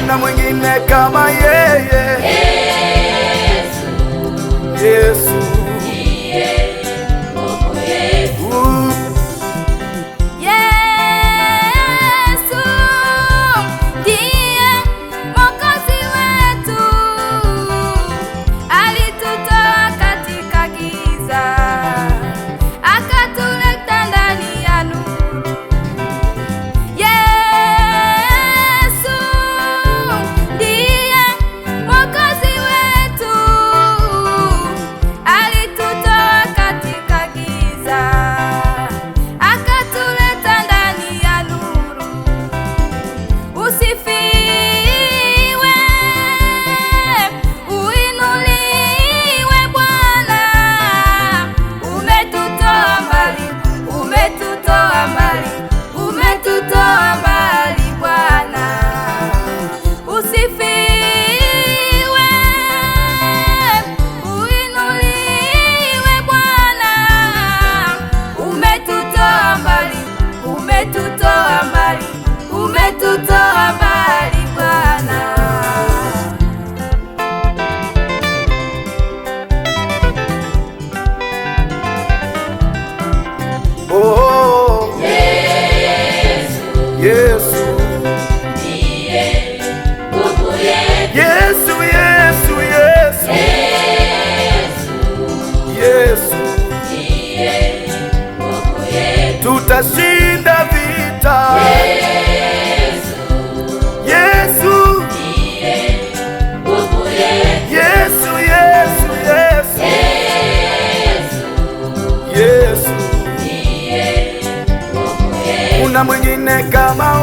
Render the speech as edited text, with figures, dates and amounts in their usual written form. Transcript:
Hakuna mwingine kama yeye. Yesu ndiye nguvu yetu. Yesu ndiye Mwokozi wetu, alitutoa katika giza akatuleta ndani ya nuru. Yesu ndiye Mwokozi wetu, alitutoa katika giza akatuleta ndani ya nuru. Usifiwe, uinuliwe Bwana, umetutoa mbali, umetutoa mbali, umetutoa mbali Bwana. Usifiwe, uinuliwe Bwana, umetutoa mbali, umetutoa mbali, umetutoa mbali Bwana. oh, Yesu Ndiye nguvu yetu. Yesu Yesu Yesu Yesu Ndiye nguvu yetu. tutashinda vita. Yesu Ndiye nguvu yetu. Yesu Yesu Yesu Yesu Ndiye nguvu yetu. kuna mwingine kama